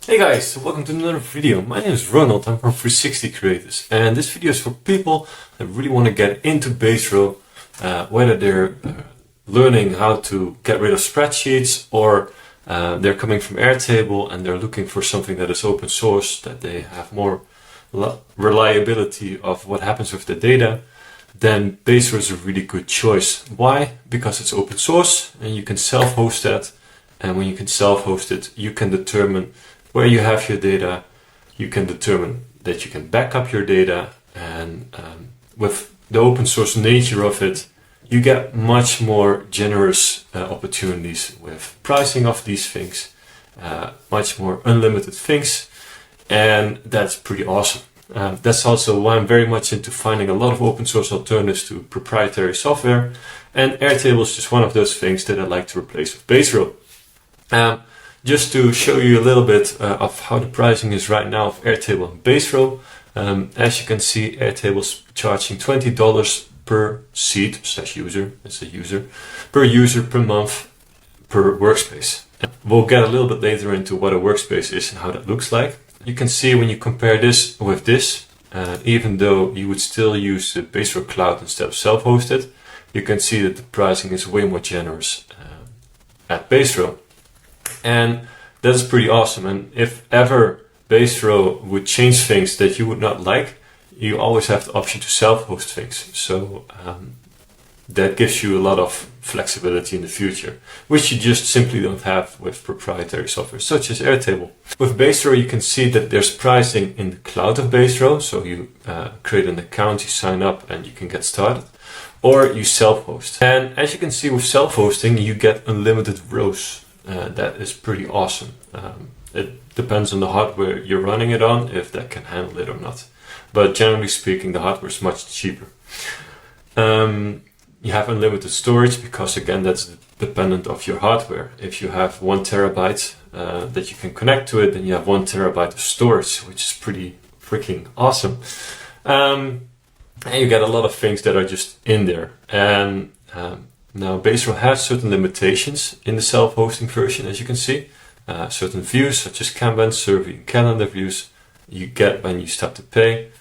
Hey guys, welcome to another video. My name is Ronald, I'm from 360 Creators, and this video is for people that really want to get into Baserow, whether they're learning how to get rid of spreadsheets or they're coming from Airtable and they're looking for something that is open source, that they have more reliability of what happens with the data. Then Baserow is a really good choice. Why? Because it's open source and you can self-host that, and when you can self-host it, you can determine where you have your data, you can determine that you can back up your data, and with the open source nature of it, you get much more generous opportunities with pricing of these things, much more unlimited things, and that's pretty awesome. That's also why I'm very much into finding a lot of open source alternatives to proprietary software, and Airtable is just one of those things that I like to replace with Baserow. Just to show you a little bit of how the pricing is right now of Airtable and Baserow. As you can see, Airtable is charging $20 per seat/user, it's a user, per user per month per workspace. We'll get a little bit later into what a workspace is and how that looks like. You can see when you compare this with this, even though you would still use the Baserow cloud instead of self-hosted, you can see that the pricing is way more generous at Baserow. And that's pretty awesome. And if ever Baserow would change things that you would not like, you always have the option to self-host things. So that gives you a lot of flexibility in the future, which you just simply don't have with proprietary software such as Airtable. With Baserow, you can see that there's pricing in the cloud of Baserow. So you create an account, you sign up, and you can get started. Or you self-host. And as you can see with self-hosting, you get unlimited rows. That is pretty awesome. It depends on the hardware you're running it on, if that can handle it or not. But generally speaking, the hardware is much cheaper. You have unlimited storage because, again, that's dependent of your hardware. If you have 1 terabyte that you can connect to it, then you have 1 terabyte of storage, which is pretty freaking awesome. And you get a lot of things that are just in there. And now, Baserow has certain limitations in the self-hosting version, as you can see. Certain views, such as Kanban, survey, and calendar views, you get when you start to pay.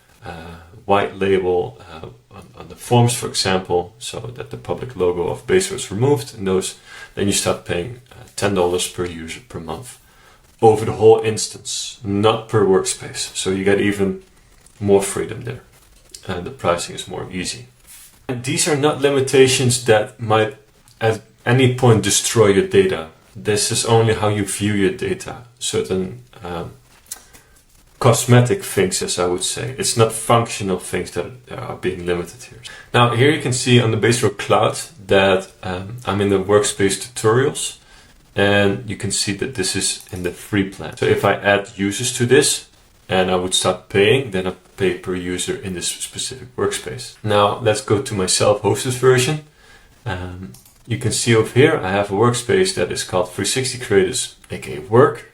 White label on the forms, for example, so that the public logo of Baserow is removed. And then you start paying $10 per user per month over the whole instance, not per workspace. So you get even more freedom there, and the pricing is more easy. These are not limitations that might at any point destroy your data. This is only how you view your data. Certain cosmetic things, as I would say. It's not functional things that are being limited here. Now here you can see on the Baserow cloud that I'm in the workspace tutorials, and you can see that this is in the free plan. So if I add users to this and I would start paying, then I pay per user in this specific workspace. Now let's go to my self-hosted version. You can see over here I have a workspace that is called 360 Creators, aka Work.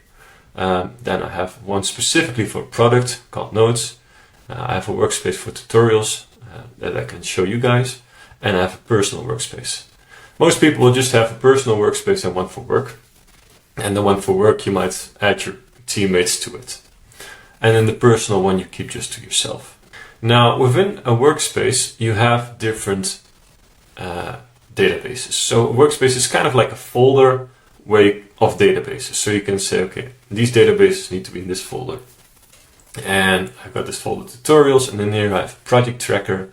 Then I have one specifically for product called Notes. I have a workspace for tutorials that I can show you guys, and I have a personal workspace. Most people will just have a personal workspace and one for work. And the one for work you might add your teammates to it. And then the personal one you keep just to yourself. Now, within a workspace, you have different databases. So a workspace is kind of like a folder of databases. So you can say, okay, these databases need to be in this folder. And I've got this folder tutorials, and in here I have a project tracker,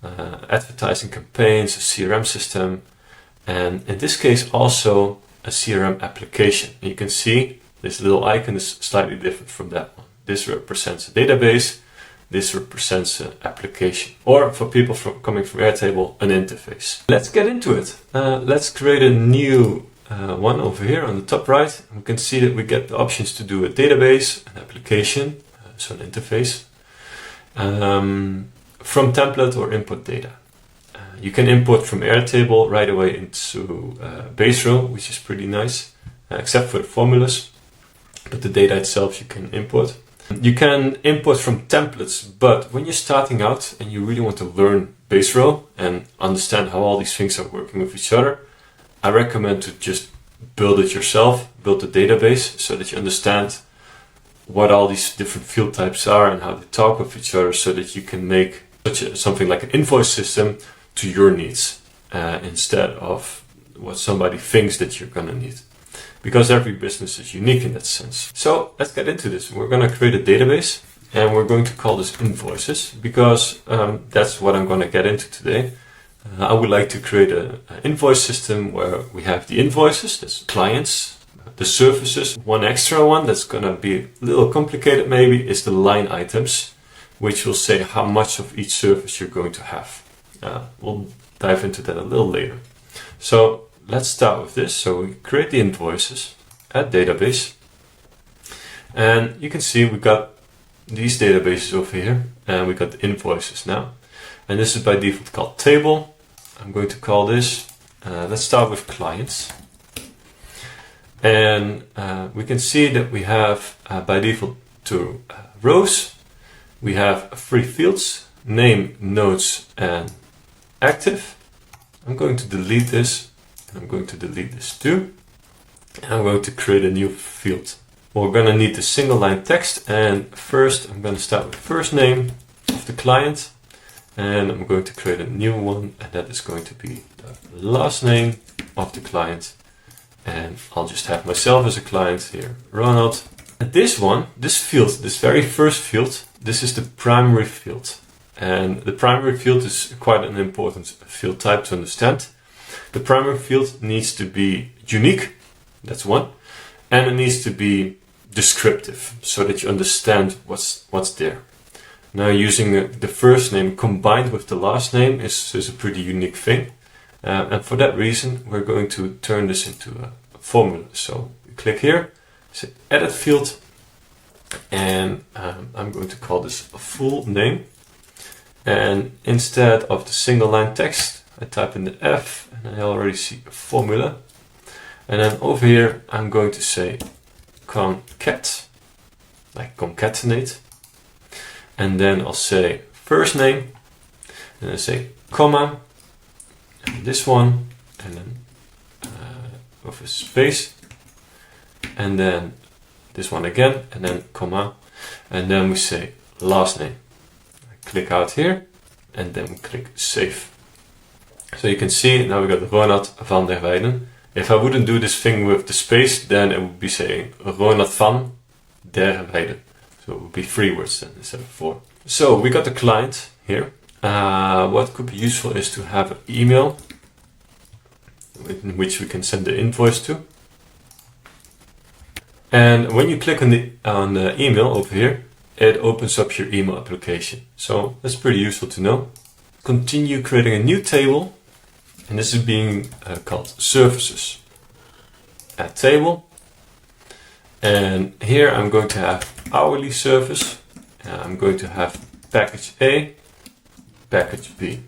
advertising campaigns, a CRM system, and in this case also a CRM application. And you can see this little icon is slightly different from that one. This represents a database, this represents an application, or for people coming from Airtable, an interface. Let's get into it. Let's create a new one over here on the top right. We can see that we get the options to do a database, an application, so an interface, from template or input data. You can import from Airtable right away into Baserow, which is pretty nice, except for the formulas, but the data itself you can import. You can import from templates, but when you're starting out and you really want to learn Baserow and understand how all these things are working with each other, I recommend to just build it yourself, build the database so that you understand what all these different field types are and how they talk with each other, so that you can make something like an invoice system to your needs instead of what somebody thinks that you're gonna need. Because every business is unique in that sense. So let's get into this. We're gonna create a database and we're going to call this invoices, because that's what I'm gonna get into today. I would like to create an invoice system where we have the invoices, that's clients, the services. One extra one that's gonna be a little complicated maybe is the line items, which will say how much of each service you're going to have. We'll dive into that a little later. So let's start with this. So we create the invoices, add database, and you can see we got these databases over here, and we got the invoices now. And this is by default called table. I'm going to call this, let's start with clients. And we can see that we have by default two rows. We have three fields, name, notes, and active. I'm going to delete this, and I'm going to delete this too. And I'm going to create a new field. We're going to need the single line text, and first I'm going to start with first name of the client, and I'm going to create a new one, and that is going to be the last name of the client, and I'll just have myself as a client here, Ronald. And this one, this field, this very first field, this is the primary field, and the primary field is quite an important field type to understand. The primary field needs to be unique, that's one, and it needs to be descriptive so that you understand what's there. Now, using the first name combined with the last name is a pretty unique thing, and for that reason we're going to turn this into a formula. So we click here, say edit field, and I'm going to call this a full name, and instead of the single line text I type in the F, and I already see a formula. And then over here I'm going to say concat, like concatenate, and then I'll say first name, and I say comma, and this one, and then with a space, and then this one again, and then comma, and then we say last name. I click out here, and then we click save. So you can see now we got Ronald van der Weijden. If I wouldn't do this thing with the space, then it would be saying Ronald van der Weijden. So it would be 3 words then instead of 4. So we got the client here. What could be useful is to have an email in which we can send the invoice to. And when you click on the email over here, it opens up your email application. So that's pretty useful to know. Continue creating a new table. And this is being called services. Add table. And here I'm going to have hourly service. I'm going to have package A, package B.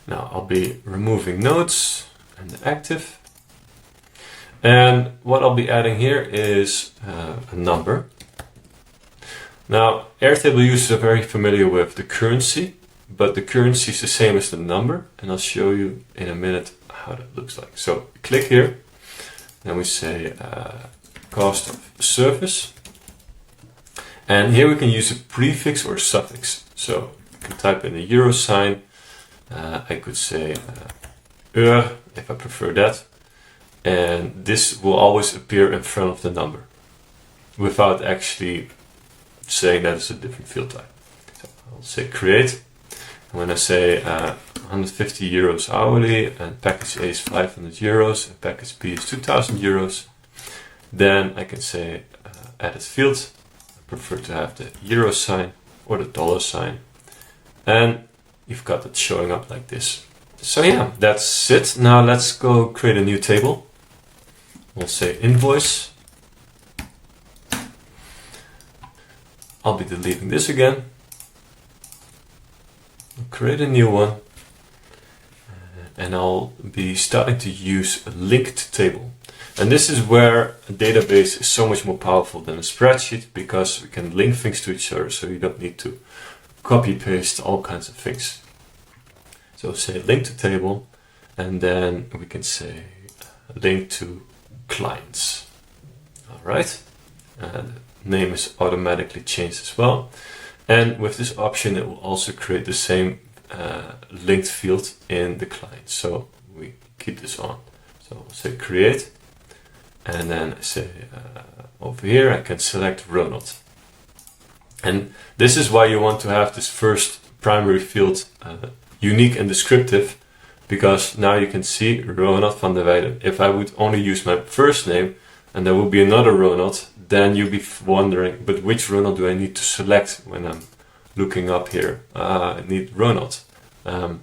Now I'll be removing notes and the active. And what I'll be adding here is a number. Now Airtable users are very familiar with the currency, but the currency is the same as the number, and I'll show you in a minute how that looks like. So click here, then we say cost of service, and here we can use a prefix or a suffix. So I can type in a euro sign, I could say eur if I prefer that, and this will always appear in front of the number without actually saying that it's a different field type. So I'll say create. When I say 150 euros hourly, and package A is 500 euros, and package B is 2000 euros, then I can say edit field. I prefer to have the euro sign or the dollar sign, and you've got it showing up like this. So yeah, that's it. Now let's go create a new table. We'll say invoice. I'll be deleting this again. Create a new one, and I'll be starting to use a linked table. And this is where a database is so much more powerful than a spreadsheet, because we can link things to each other, so you don't need to copy paste all kinds of things. So say link to table, and then we can say link to clients. Alright, and name is automatically changed as well. And with this option, it will also create the same linked field in the client. So we keep this on. So we'll say create, and then I say over here I can select Ronald. And this is why you want to have this first primary field unique and descriptive, because now you can see Ronald van der Weijden. If I would only use my first name and there would be another Ronald, then you'd be wondering, but which Ronald do I need to select when I'm looking up here? I need Ronald. I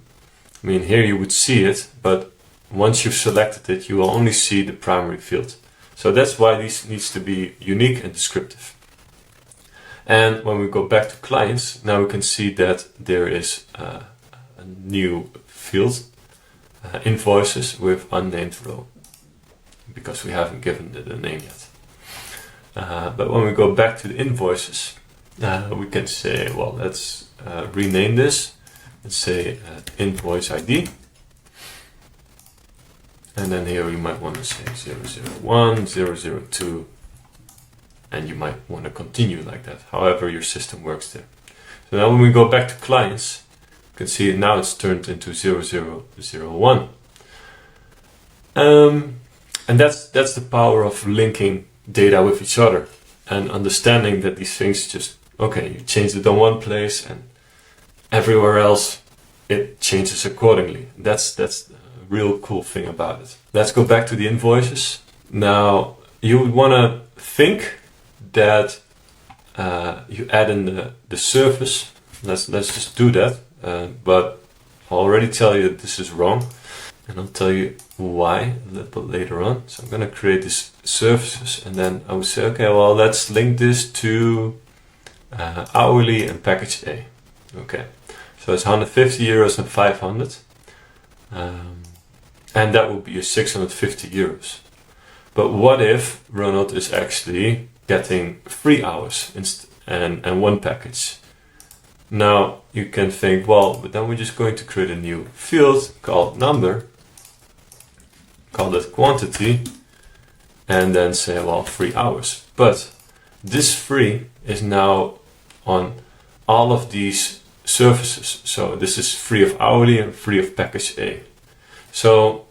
mean, here you would see it, but once you've selected it, you will only see the primary field. So that's why this needs to be unique and descriptive. And when we go back to clients, now we can see that there is a new field, invoices with unnamed row, because we haven't given it a name yet. But when we go back to the invoices, we can say, well, let's rename this. Let's say invoice ID. And then here you might want to say 001, 002, and you might want to continue like that, however your system works there. So now when we go back to clients, you can see now it's turned into 0001. And that's the power of linking data with each other and understanding that these things just, okay, you changed it on one place and everywhere else it changes accordingly. That's the real cool thing about it. Let's go back to the invoices. Now you would want to think that you add in the service. Let's just do that, but I'll already tell you that this is wrong, and I'll tell you why a little bit later on. So I'm going to create these services, and then I would say, okay, well, let's link this to hourly and package A. Okay, so it's 150 euros and 500, and that would be a 650 euros. But what if Ronald is actually getting 3 hours and one package? Now you can think, well, but then we're just going to create a new field called number, call it quantity, and then say, well, 3 hours. But this 3 is now on all of these services. So this is free of hourly and free of package A. So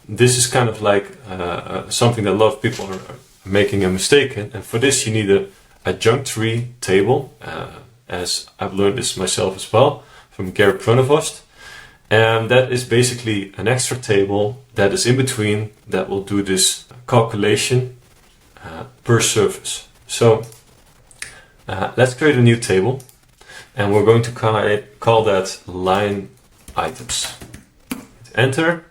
this is kind of like something that a lot of people are making a mistake in. And for this, you need a adjunct tree table, as I've learned this myself as well from Gerrit Pronovost. And that is basically an extra table that is in between that will do this calculation per service. So let's create a new table, and we're going to call that line items. Enter,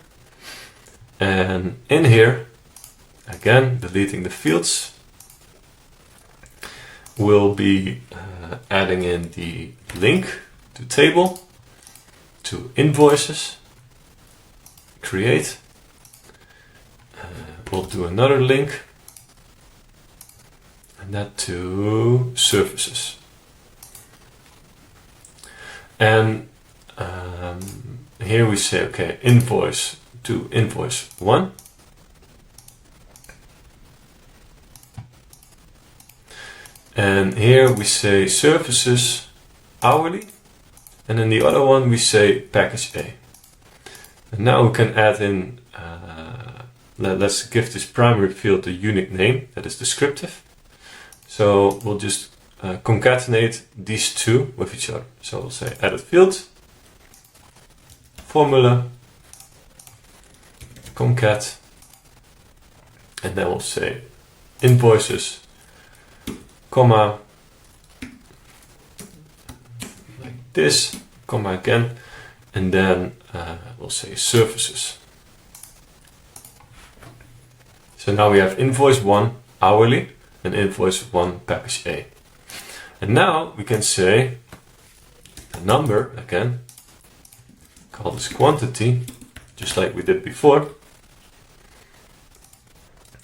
and in here, again, deleting the fields, we'll be adding in the link to table, to invoices, create. We'll do another link, and that to services. And here we say, okay, invoice to invoice 1. And here we say services hourly, and in the other one we say package A. And now we can add in, let's give this primary field a unique name that is descriptive. So we'll just concatenate these two with each other. So we'll say edit field, formula, concat, and then we'll say invoices, comma, like this, comma again, and then we'll say services. So now we have invoice 1 hourly and invoice 1 package A. And now we can say a number again, call this quantity, just like we did before.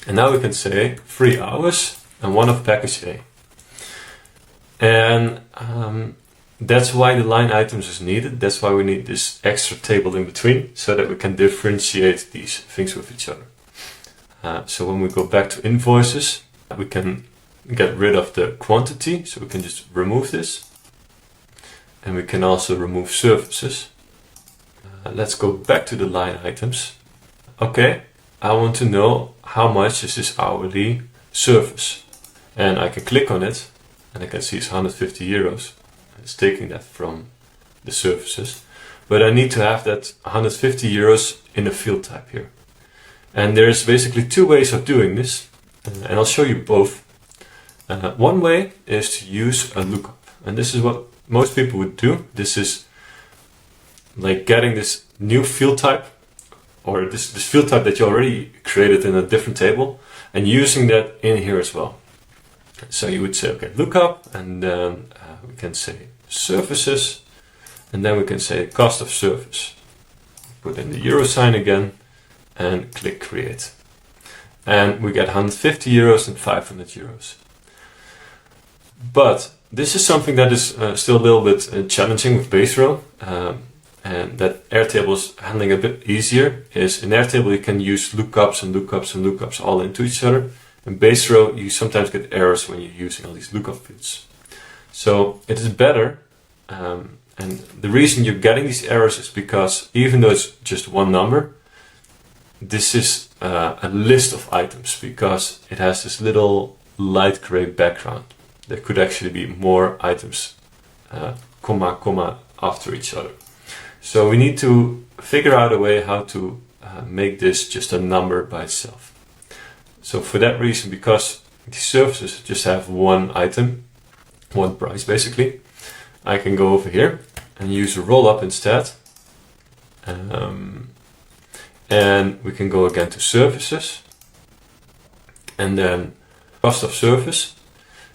And now we can say 3 hours and 1 of package A. And that's why the line items is needed. That's why we need this extra table in between, so that we can differentiate these things with each other. So when we go back to invoices, we can get rid of the quantity. So we can just remove this. And we can also remove services. Let's go back to the line items. Okay, I want to know how much is this hourly service. And I can click on it and I can see it's 150 euros. It's taking that from the services. But I need to have that 150 euros in a field type here. And there's basically two ways of doing this. And I'll show you both. One way is to use a lookup. And this is what most people would do. This is like getting this new field type, or this field type that you already created in a different table, and using that in here as well. So you would say, okay, lookup, and then we can say services, and then we can say cost of service. Put in the euro sign again, and click create. And we get 150 euros and 500 euros. But this is something that is still a little bit challenging with Baserow, and that Airtable is handling a bit easier. Is in Airtable you can use lookups and lookups and lookups all into each other. In Baserow you sometimes get errors when you're using all these lookup fields. So it is better, and the reason you're getting these errors is because even though it's just one number, this is a list of items, because it has this little light gray background. There could actually be more items, comma, comma, after each other. So we need to figure out a way how to make this just a number by itself. So for that reason, because these services just have one item, one price basically, I can go over here and use a rollup instead. And we can go again to services and then cost of service.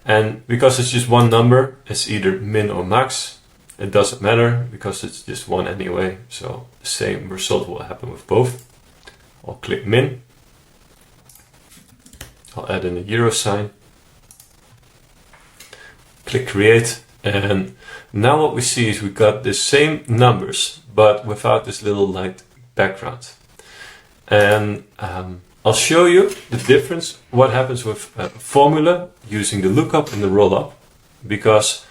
And because it's just one number, it's either min or max. It doesn't matter because it's just one anyway. So the same result will happen with both. I'll click min. I'll add in a euro sign. Click create. And now what we see is we got the same numbers, but without this little light background. And I'll show you the difference, what happens with a formula using the lookup and the rollup, because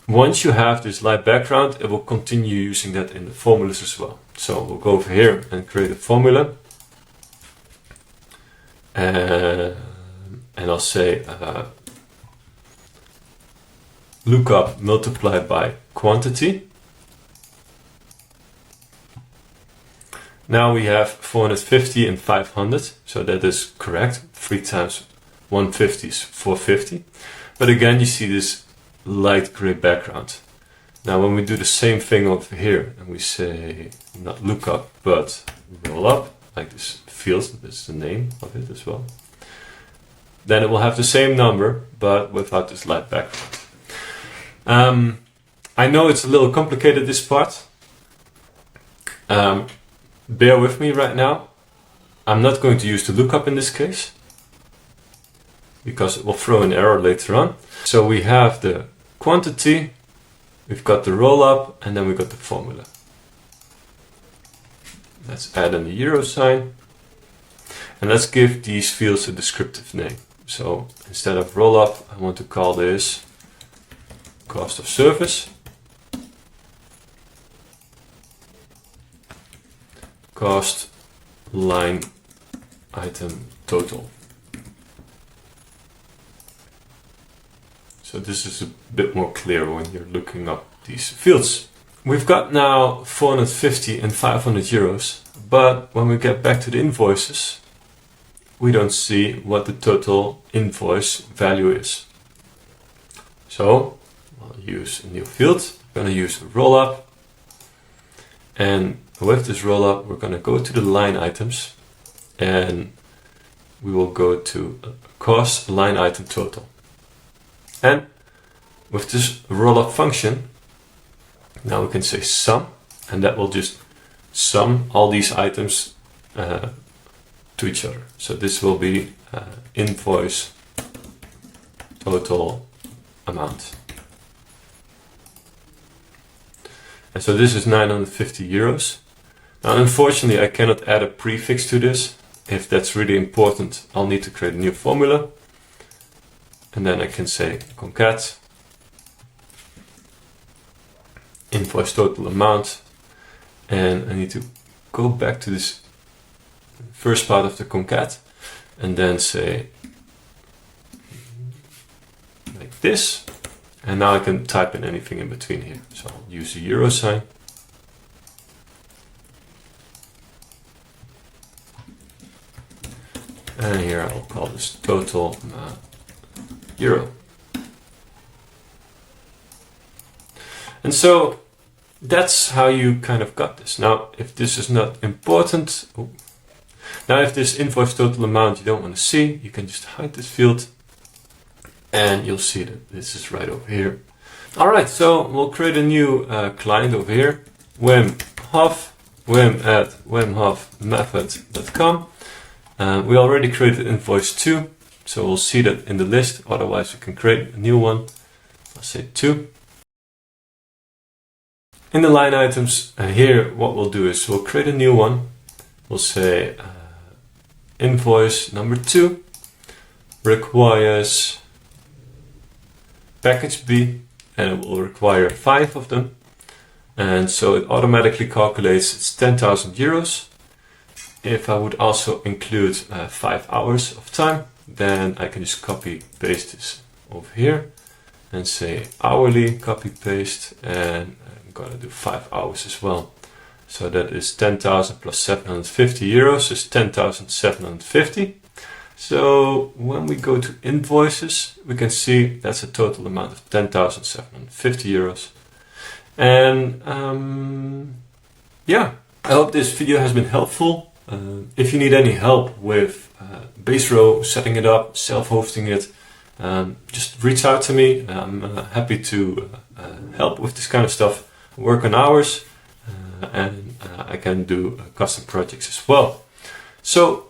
once you have this light background, it will continue using that in the formulas as well. So we'll go over here and create a formula. And I'll say lookup multiplied by quantity. Now we have 450 and 500, so that is correct. 3 times 150 is 450. But again, you see this light gray background. Now when we do the same thing over here and we say not lookup but rollup, like this field, that's the name of it as well, then it will have the same number but without this light background. I know it's a little complicated, this part. Bear with me right now. I'm not going to use the lookup in this case because it will throw an error later on. So we have the quantity, we've got the rollup, and then we've got the formula. Let's add in the euro sign. And let's give these fields a descriptive name. So instead of rollup, I want to call this cost of service. Cost line item total. So this is a bit more clear when you're looking up these fields. We've got now 450 and 500 euros, but when we get back to the invoices, we don't see what the total invoice value is. So I'll use a new field. I'm going to use a rollup, and with this rollup, we're going to go to the line items and we will go to cost line item total. And with this rollup function, now we can say sum, and that will just sum all these items to each other. So this will be invoice total amount. And so this is 950 euros. Now, unfortunately, I cannot add a prefix to this. if that's really important, I'll need to create a new formula. And then I can say concat invoice total amount. And I need to go back to this first part of the concat and then say like this. And now I can type in anything in between here. So I'll use a euro sign. And here I'll call this total euro. And so that's how you kind of got this. Now, if this is not important, now if this invoice total amount you don't want to see, you can just hide this field and you'll see that this is right over here. All right, so we'll create a new client over here, wimhof at wimhofmethod.com. We already created invoice 2, so we'll see that in the list, otherwise we can create a new one. I'll say 2. In the line items here, what we'll do is we'll create a new one. We'll say invoice number 2 requires package B, and it will require 5 of them. And so it automatically calculates it's 10,000 euros. If I would also include 5 hours of time, then I can just copy paste this over here and say hourly, copy paste, and I'm gonna do 5 hours as well. So that is 10,000 plus 750 euros is 10,750. So when we go to invoices, we can see that's a total amount of 10,750 euros. And yeah, I hope this video has been helpful. If you need any help with Baserow, setting it up, self-hosting it, just reach out to me. I'm happy to help with this kind of stuff. I work on hours and I can do custom projects as well. So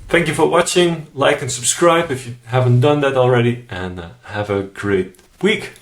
thank you for watching. Like and subscribe if you haven't done that already, and have a great week.